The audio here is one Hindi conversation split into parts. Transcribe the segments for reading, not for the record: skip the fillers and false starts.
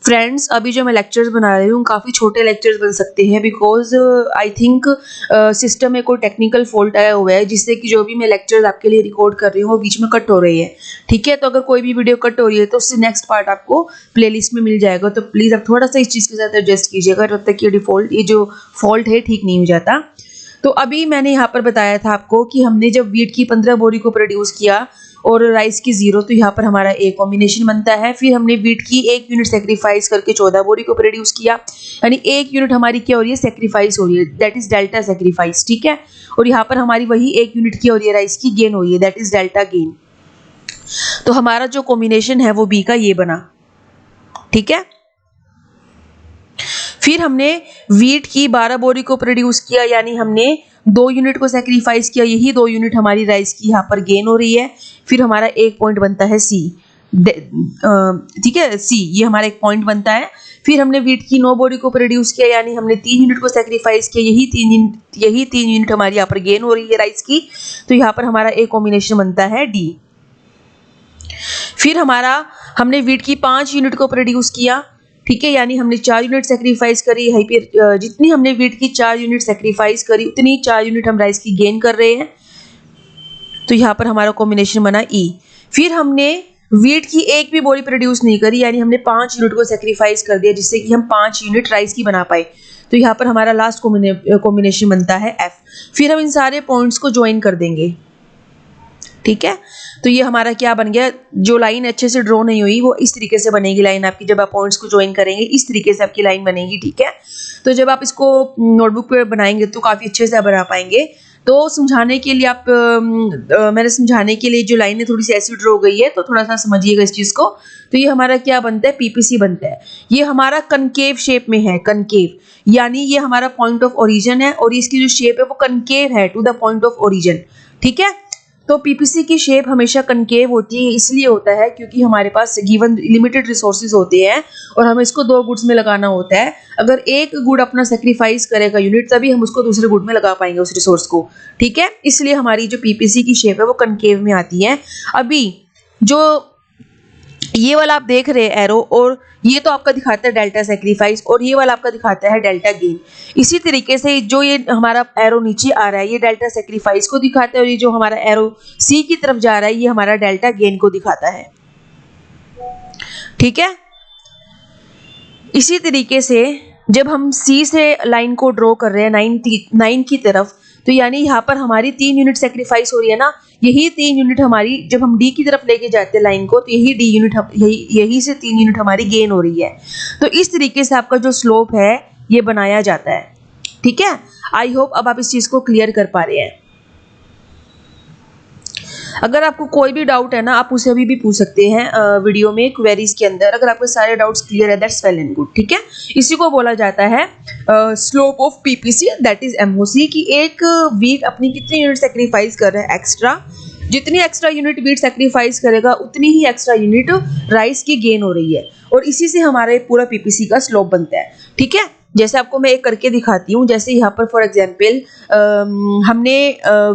फ्रेंड्स, अभी जो मैं लेक्चर्स बना रही हूँ काफ़ी छोटे लेक्चर्स बन सकते हैं, बिकॉज आई थिंक सिस्टम में कोई टेक्निकल फॉल्ट आया हुआ है जिससे कि जो भी मैं लेक्चर्स आपके लिए रिकॉर्ड कर रही हूँ वो बीच में कट हो रही है। ठीक है, तो अगर कोई भी वीडियो कट हो रही है तो उससे नेक्स्ट पार्ट आपको प्लेलिस्ट में मिल जाएगा, तो प्लीज़ आप थोड़ा सा इस चीज़ के साथ एडजस्ट कीजिएगा जब तक ये जो फॉल्ट है ठीक नहीं हो जाता। तो अभी मैंने यहाँ पर बताया था आपको कि हमने जब वीट की 15 बोरी को प्रोड्यूस किया और राइस की 0, तो यहाँ पर हमारा ए कॉम्बिनेशन बनता है। फिर हमने वीट की 1 यूनिट सेक्रीफाइस करके 14 बोरी को प्रोड्यूस किया, यानी 1 यूनिट हमारी क्या हो रही है, सेक्रीफाइस हो रही है, दैट इज डेल्टा सेक्रीफाइस। ठीक है, और यहाँ पर हमारी वही 1 यूनिट की हो रही है राइस की गेन हो रही है, दैट इज डेल्टा गेन। तो हमारा जो कॉम्बिनेशन है वो बी का ये बना। ठीक है, फिर हमने वीट की 12 बोरी को प्रोड्यूस किया, यानी हमने 2 यूनिट को सेक्रीफाइस किया, यही 2 यूनिट हमारी राइस की यहाँ पर गेन हो रही है। फिर हमारा एक पॉइंट बनता है सी। ठीक है, सी ये हमारा एक पॉइंट बनता है। फिर हमने वीट की 9 बोरी को प्रोड्यूस किया, यानी हमने 3 यूनिट को सेक्रीफाइस किया, यही 3 यूनिट हमारी यहाँ पर गेन हो रही है राइस की, तो यहाँ पर हमारा एक कॉम्बिनेशन बनता है डी। फिर हमने वीट की 5 यूनिट को प्रोड्यूस किया, ठीक है, यानी हमने 4 यूनिट सेक्रीफाइस करी है। फिर जितनी हमने वीट की 4 यूनिट सेक्रीफाइस करी उतनी 4 यूनिट हम राइस की गेन कर रहे हैं, तो यहाँ पर हमारा कॉम्बिनेशन बना ई। फिर हमने वीट की एक भी बोरी प्रोड्यूस नहीं करी, यानी हमने 5 यूनिट को सेक्रीफाइस कर दिया जिससे कि हम 5 यूनिट राइस की बना पाए, तो यहाँ पर हमारा लास्ट कॉम्बिनेशन बनता है एफ। फिर हम इन सारे पॉइंट्स को ज्वाइन कर देंगे। ठीक है, तो ये हमारा क्या बन गया, जो लाइन अच्छे से ड्रॉ नहीं हुई वो इस तरीके से बनेगी लाइन आपकी, जब आप पॉइंट्स को ज्वाइन करेंगे इस तरीके से आपकी लाइन बनेगी। ठीक है, तो जब आप इसको नोटबुक पे बनाएंगे तो काफ़ी अच्छे से आप बना पाएंगे। तो समझाने के लिए मैंने समझाने के लिए जो लाइन है थोड़ी सी ऐसी ड्रॉ गई है, तो थोड़ा सा समझिएगा इस चीज़ को। तो ये हमारा क्या बनता है, पीपीसी बनता है। ये हमारा कनकेव शेप में है, कनकेव यानी ये हमारा पॉइंट ऑफ ओरिजिन है और इसकी जो शेप है वो कनकेव है to the point of origin. ठीक है, तो पीपीसी की शेप हमेशा कनकेव होती है, इसलिए होता है क्योंकि हमारे पास गिवन लिमिटेड रिसोर्सेज होते हैं और हमें इसको 2 गुड्स में लगाना होता है। अगर एक गुड अपना सेक्रीफाइस करेगा यूनिट, तभी हम उसको दूसरे गुड में लगा पाएंगे उस रिसोर्स को। ठीक है, इसलिए हमारी जो पीपीसी की शेप है वो कनकेव में आती है। अभी जो ये वाला आप देख रहे हैं एरो, और ये तो आपका दिखाता है डेल्टा सेक्रीफाइस और ये वाला आपका दिखाता है डेल्टा गेन। इसी तरीके से जो ये हमारा एरो नीचे आ रहा है ये डेल्टा सेक्रीफाइस को दिखाता है, और ये जो हमारा एरो सी की तरफ जा रहा है ये हमारा डेल्टा गेन को दिखाता है। ठीक है, इसी तरीके से जब हम सी से लाइन को ड्रॉ कर रहे हैं 9 की तरफ, तो यानी यहाँ पर हमारी 3 यूनिट सेक्रीफाइस हो रही है ना, यही 3 यूनिट हमारी जब हम डी की तरफ लेके जाते हैं लाइन को, तो यही डी यूनिट यही से 3 यूनिट हमारी गेन हो रही है। तो इस तरीके से आपका जो स्लोप है ये बनाया जाता है। ठीक है, आई होप अब आप इस चीज को क्लियर कर पा रहे हैं। अगर आपको कोई भी डाउट है ना, आप उसे अभी भी पूछ सकते हैं वीडियो में क्वेरीज के अंदर। अगर आपके सारे डाउट्स क्लियर है, दैट्स वेल एंड गुड। ठीक है, इसी को बोला जाता है slope of PPC, that is MOC, कि एक वीट अपनी कितनी यूनिट सेक्रीफाइस कर रहा है एक्स्ट्रा। जितनी एक्स्ट्रा यूनिट वीट सेक्रीफाइस करेगा उतनी ही एक्स्ट्रा यूनिट राइस की गेन हो रही है, और इसी से हमारे पूरा पीपीसी का स्लोप बनता है। ठीक है, जैसे आपको मैं एक करके दिखाती हूँ। जैसे यहाँ पर फॉर एग्जांपल हमने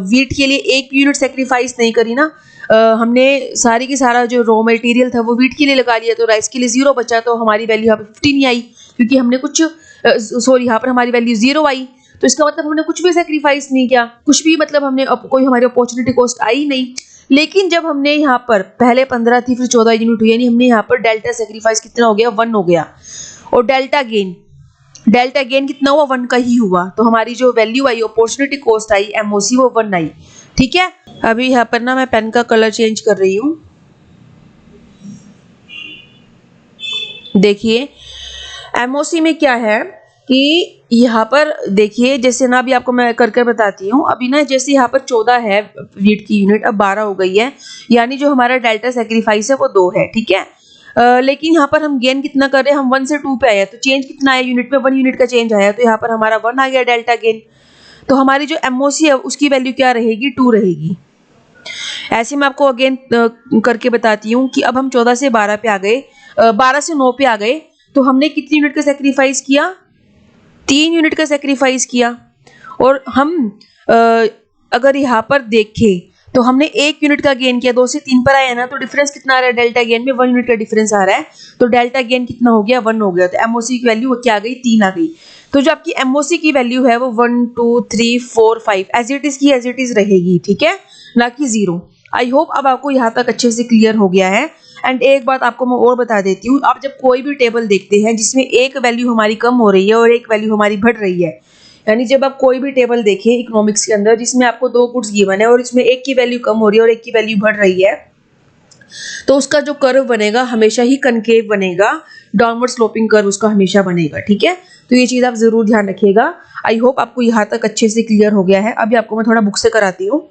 वीट के लिए 1 यूनिट सेक्रीफाइस नहीं करी ना, हमने सारी की सारा जो रॉ मटेरियल था वो वीट के लिए लगा लिया, तो राइस के लिए 0 बचा, तो हमारी वैल्यू यहाँ पर 15 नहीं आई, क्योंकि हमने यहाँ पर हमारी वैल्यू 0 आई, तो इसका मतलब हमने कुछ भी सेक्रीफाइस नहीं किया, कुछ भी मतलब हमने कोई हमारी अपॉर्चुनिटी कॉस्ट आई नहीं। लेकिन जब हमने यहाँ पर पहले 15 थी फिर 14 यूनिट हुई, यानी हमने यहाँ पर डेल्टा सेक्रीफाइस कितना हो गया, 1 हो गया, और डेल्टा गेन कितना हुआ, 1 का ही हुआ, तो हमारी जो वैल्यू आई, अपॉर्चुनिटी कॉस्ट आई, एमओसी, वो 1 आई। ठीक है, अभी यहाँ पर ना मैं पेन का कलर चेंज कर रही हूँ। देखिए एमओसी में क्या है कि यहाँ पर देखिए, जैसे ना अभी आपको मैं कर बताती हूँ। अभी ना जैसे यहाँ पर 14 है वीट की यूनिट, अब 12 हो गई है, यानी जो हमारा डेल्टा सेक्रीफाइस है वो 2 है। ठीक है, लेकिन यहाँ पर हम गेन कितना कर रहे हैं, हम 1 से 2 पे आया, तो चेंज कितना आया यूनिट में, 1 यूनिट का चेंज आया, तो यहाँ पर हमारा 1 आ गया डेल्टा गेन। तो हमारी जो एमओसी है उसकी वैल्यू क्या रहेगी, 2 रहेगी। ऐसे मैं आपको अगेन करके बताती हूँ कि अब हम 14 से 12 पे आ गए, 12 से 9 पे आ गए, तो हमने कितनी यूनिट का सेक्रीफाइस किया, 3 यूनिट का सेक्रीफाइस किया। और हम अगर यहाँ पर देखें तो हमने 1 यूनिट का गेन किया, 2 से 3 पर आया ना, तो डिफरेंस कितना आ रहा है डेल्टा गेन में, 1 यूनिट का डिफरेंस आ रहा है, तो डेल्टा गेन कितना हो गया, 1 हो गया। तो एमओसी की वैल्यू क्या आ गई, 3 आ गई। तो जो आपकी एमओसी की वैल्यू है वो 1 2 3 4 5 एज इट इज की एज इट इज रहेगी, ठीक है, ना कि 0। आई होप अब आपको यहाँ तक अच्छे से क्लियर हो गया है। एंड एक बात आपको मैं और बता देती हूँ, आप जब कोई भी टेबल देखते हैं जिसमें एक वैल्यू हमारी कम हो रही है और एक वैल्यू हमारी बढ़ रही है, यानी जब आप कोई भी टेबल देखें इकोनॉमिक्स के अंदर जिसमें आपको 2 गुड्स गिवन है और इसमें एक की वैल्यू कम हो रही है और एक की वैल्यू बढ़ रही है, तो उसका जो कर्व बनेगा हमेशा ही कनकेव बनेगा, डाउनवर्ड स्लोपिंग कर्व उसका हमेशा बनेगा, ठीक है। तो ये चीज आप जरूर ध्यान रखिएगा। आई होप आपको यहाँ तक अच्छे से क्लियर हो गया है। अभी आपको मैं थोड़ा बुक से कराती हूँ।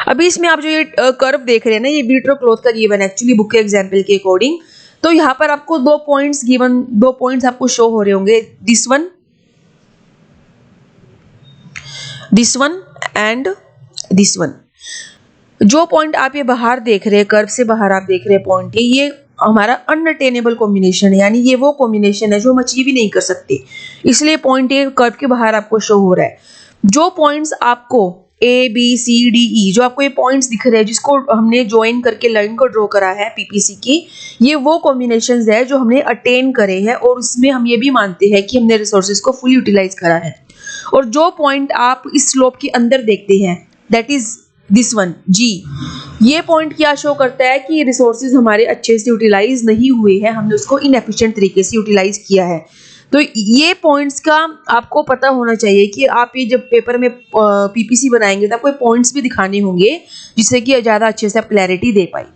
अभी इसमें आप जो ये कर्व देख रहे हैं ना, ये विट्रो क्लॉथ का गिवन है एक्चुअली बुक के एग्जाम्पल के अकॉर्डिंग। तो यहाँ पर आपको 2 पॉइंट्स गिवन, 2 पॉइंट्स आपको शो हो रहे होंगे, this one and this one. जो पॉइंट आप ये बाहर देख रहे हैं, कर्व से बाहर आप देख रहे हैं पॉइंट, ये हमारा अनअटेनेबल कॉम्बिनेशन है, यानी ये वो कॉम्बिनेशन है जो हम अचीव ही नहीं कर सकते, इसलिए पॉइंट ये कर्व के बाहर आपको शो हो रहा है। जो पॉइंट्स आपको ए बी सी डी ई, जो आपको ये पॉइंट्स दिख रहे हैं जिसको हमने ज्वाइन करके लाइन को ड्रॉ करा है पीपीसी की, ये वो कॉम्बिनेशंस है जो हमने अटेन करे हैं और उसमें हम ये भी मानते हैं कि हमने रिसोर्सेज को फुल यूटिलाइज करा है। और जो पॉइंट आप इस स्लोप के अंदर देखते हैं, दैट इज दिस वन जी, ये पॉइंट क्या शो करता है कि रिसोर्सेज हमारे अच्छे से यूटिलाइज नहीं हुए हैं, हमने उसको इनएफिशिएंट तरीके से यूटिलाइज किया है। तो ये पॉइंट्स का आपको पता होना चाहिए कि आप ये जब पेपर में पीपीसी बनाएंगे तो आपको पॉइंट्स भी दिखाने होंगे जिससे कि ज़्यादा अच्छे से आप क्लैरिटी दे पाए।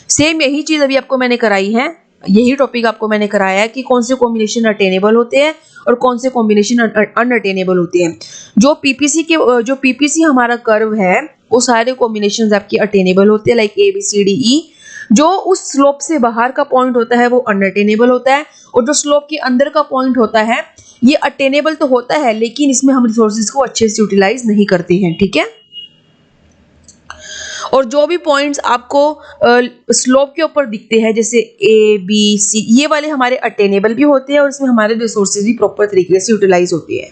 सेम यही चीज़ अभी आपको मैंने कराई है, यही टॉपिक आपको मैंने कराया है कि कौन से कॉम्बिनेशन अटेनेबल होते हैं और कौन से कॉम्बिनेशन अनअटेनेबल होते हैं। जो पीपीसी हमारा कर्व है वो सारे कॉम्बिनेशंस आपके अटेनेबल होते हैं, like A B C D E. जो उस स्लोप से बाहर का पॉइंट होता है वो अनअटेनेबल होता है, और जो स्लोप के अंदर का पॉइंट होता है ये अटेनेबल तो होता है, लेकिन इसमें हम रिसोर्सेज को अच्छे से यूटिलाइज नहीं करते हैं, ठीक है। और जो भी पॉइंट्स आपको स्लोप के ऊपर दिखते हैं जैसे ए बी सी, ये वाले हमारे अटेनेबल भी होते हैं और इसमें हमारे रिसोर्सेज भी प्रॉपर तरीके से यूटिलाइज होते हैं।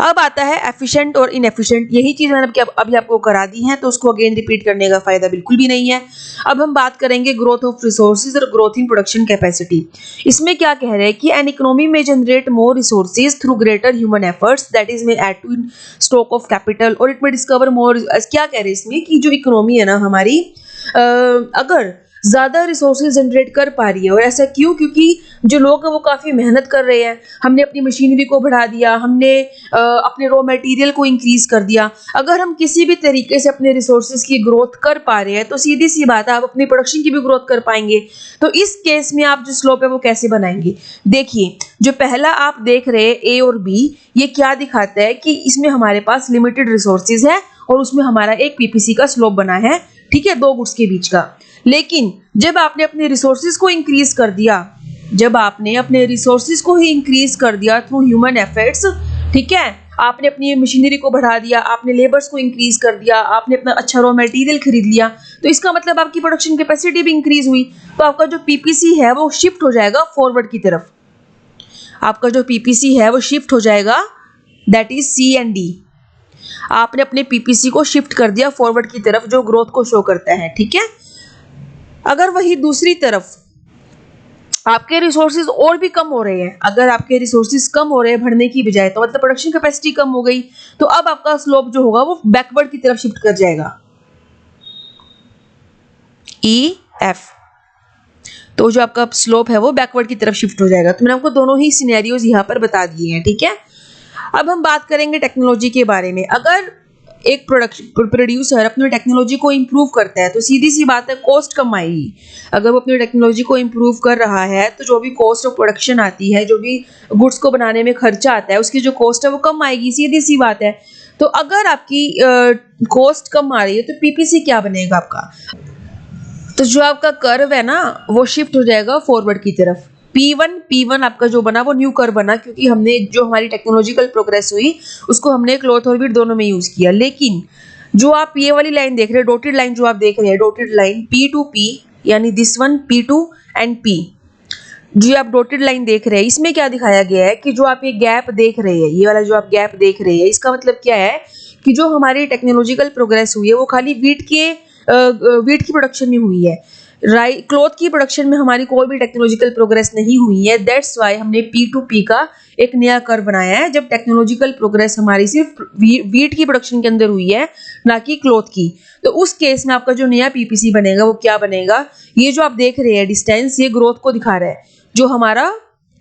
अब आता है एफिशिएंट और इनएफिशिएंट, यही चीज मैंने अभी आपको करा दी है, तो उसको अगेन रिपीट करने का फायदा बिल्कुल भी नहीं है। अब हम बात करेंगे ग्रोथ ऑफ रिसोर्सेज और ग्रोथ इन प्रोडक्शन कैपेसिटी। इसमें क्या कह रहे हैं कि एन इकोनॉमी में generate more resources through greater human efforts, that is may add to stock of capital, और इट में डिस्कवर मोर। क्या कह रहे हैं इसमें कि जो इकोनॉमी है ना हमारी, अगर ज्यादा रिसोर्सेज जनरेट कर पा रही है, और ऐसा क्यों, क्योंकि जो लोग हैं वो काफी मेहनत कर रहे हैं, हमने अपनी मशीनरी को बढ़ा दिया, हमने अपने रॉ मटेरियल को इंक्रीज कर दिया। अगर हम किसी भी तरीके से अपने रिसोर्सेज की ग्रोथ कर पा रहे हैं तो सीधी सी बात है आप अपनी प्रोडक्शन की भी ग्रोथ कर पाएंगे। तो इस केस में आप जो स्लोप है वो कैसे बनाएंगे, देखिए जो पहला आप देख रहे हैं ए और बी, ये क्या दिखाता है कि इसमें हमारे पास लिमिटेड रिसोर्सेज है और उसमें हमारा एक पीपीसी का स्लोप बना है, ठीक है, 2 गुड्स के बीच का। लेकिन जब आपने अपने रिसोर्सेज को इंक्रीज कर दिया, जब आपने अपने रिसोर्सेज को ही इंक्रीज कर दिया थ्रू ह्यूमन एफर्ट्स, ठीक है, आपने अपनी मशीनरी को बढ़ा दिया, आपने लेबर्स को इंक्रीज कर दिया, आपने अपना अच्छा रॉ मटेरियल खरीद लिया, तो इसका मतलब आपकी प्रोडक्शन कैपेसिटी भी इंक्रीज हुई, तो आपका जो पीपीसी है वो शिफ्ट हो जाएगा फॉरवर्ड की तरफ। आपका जो पीपीसी है वो शिफ्ट हो जाएगा, that is C and D. आपने अपने पीपीसी को शिफ्ट कर दिया फॉरवर्ड की तरफ, जो ग्रोथ को शो करता है, ठीक है। अगर वही दूसरी तरफ आपके रिसोर्सेज और भी कम हो रहे हैं, अगर आपके रिसोर्सेज कम हो रहे हैं बढ़ने की बजाय, तो मतलब प्रोडक्शन कैपेसिटी कम हो गई, तो अब आपका स्लोप जो होगा वो बैकवर्ड की तरफ शिफ्ट कर जाएगा, ई एफ। तो जो आपका स्लोप है वो बैकवर्ड की तरफ शिफ्ट हो जाएगा। तो मैंने आपको दोनों ही सिनेरियोज यहाँ पर बता दिए हैं, ठीक है। अब हम बात करेंगे टेक्नोलॉजी के बारे में। अगर एक प्रोड्यूसर अपनी टेक्नोलॉजी को इम्प्रूव करता है तो सीधी सी बात है कॉस्ट कम आएगी। अगर वो अपनी टेक्नोलॉजी को इम्प्रूव कर रहा है तो जो भी कॉस्ट ऑफ प्रोडक्शन आती है, जो भी गुड्स को बनाने में खर्चा आता है, उसकी जो कॉस्ट है वो कम आएगी, सीधी सी बात है। तो अगर आपकी कॉस्ट कम आ रही है तो पीपीसी क्या बनेगा आपका, तो जो आपका कर्व है ना वो शिफ्ट हो जाएगा फॉरवर्ड की तरफ। P1 आपका जो बना वो न्यू कर्व बना, क्योंकि हमने जो हमारी टेक्नोलॉजिकल प्रोग्रेस हुई उसको हमने क्लॉथ और विड दोनों में यूज किया। लेकिन जो आप ये वाली लाइन देख रहे हैं, डॉटेड लाइन जो आप देख रहे हैं, डॉटेड लाइन P2P, यानी this one P2 and P, जो आप डॉटेड लाइन देख रहे हैं, इसमें क्या दिखाया गया है कि जो आप ये गैप देख रहे हैं, ये वाला जो आप गैप देख रहे हैं, इसका मतलब क्या है कि जो हमारी टेक्नोलॉजिकल प्रोग्रेस हुई है वो खाली वीट की प्रोडक्शन में हुई है, क्लॉथ की प्रोडक्शन में हमारी कोई भी टेक्नोलॉजिकल प्रोग्रेस नहीं हुई है। दैट्स वाई हमने P2P का एक नया कर्व बनाया है, जब टेक्नोलॉजिकल प्रोग्रेस हमारी सिर्फ वीट की प्रोडक्शन के अंदर हुई है, ना कि क्लॉथ की। तो उस केस में आपका जो नया PPC बनेगा वो क्या बनेगा, ये जो आप देख रहे हैं डिस्टेंस, ये ग्रोथ को दिखा रहा है, जो हमारा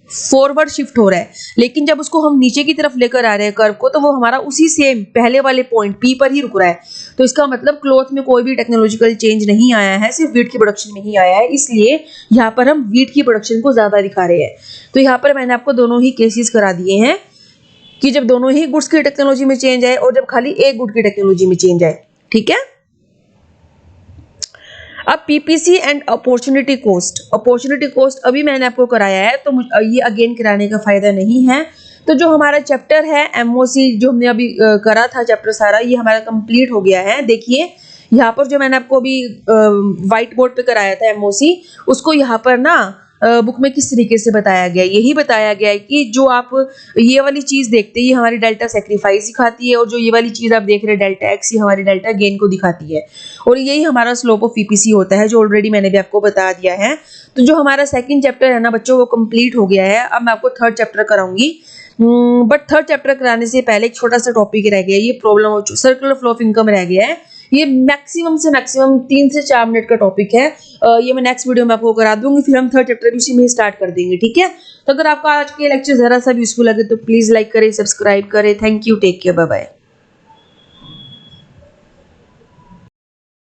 फॉरवर्ड शिफ्ट हो रहा है। लेकिन जब उसको हम नीचे की तरफ लेकर आ रहे हैं कर्व को, तो वो हमारा उसी सेम पहले वाले पॉइंट P पर ही रुक रहा है। तो इसका मतलब क्लॉथ में कोई भी टेक्नोलॉजिकल चेंज नहीं आया है, सिर्फ वीट की प्रोडक्शन में ही आया है, इसलिए यहाँ पर हम वीट की प्रोडक्शन को ज्यादा दिखा रहे हैं। तो यहाँ पर मैंने आपको दोनों ही केसेस करा दिए हैं कि जब दोनों ही गुड्स की टेक्नोलॉजी में चेंज आए और जब खाली एक गुड की टेक्नोलॉजी में चेंज आए। ठीक है, अब PPC एंड अपॉर्चुनिटी कोस्ट अभी मैंने आपको कराया है, तो ये अगेन कराने का फायदा नहीं है। तो जो हमारा चैप्टर है MOC, जो हमने अभी करा था चैप्टर सारा, ये हमारा कंप्लीट हो गया है। देखिए यहाँ पर जो मैंने आपको अभी व्हाइट बोर्ड पे कराया था MOC, उसको यहाँ पर ना बुक में किस तरीके से बताया गया, यही बताया गया है कि जो आप ये वाली चीज देखते हैं ये हमारी डेल्टा सेक्रीफाइस दिखाती है, और जो ये वाली चीज आप देख रहे हैं डेल्टा एक्स, ये हमारी डेल्टा गेन को दिखाती है, और यही हमारा स्लोप ऑफ PPC होता है, जो ऑलरेडी मैंने भी आपको बता दिया है। तो जो हमारा सेकंड चैप्टर है ना बच्चों, वो कंप्लीट हो गया है। अब मैं आपको थर्ड चैप्टर कराऊंगी, बट थर्ड चैप्टर कराने से पहले एक छोटा सा टॉपिक रह गया, ये problem of circular flow of income रह गया है। ये मैक्सिमम से मैक्सिमम 3 से 4 मिनट का टॉपिक है। ये मैं नेक्स्ट वीडियो में आपको करा दूंगी, फिर हम थर्ड चैप्टर भी उसी में ही स्टार्ट कर देंगे। ठीक है, तो अगर आपको आज के लेक्चर जरा सा भी यूजफुल लगे तो प्लीज लाइक करें, सब्सक्राइब करें। Thank you, take care, bye bye.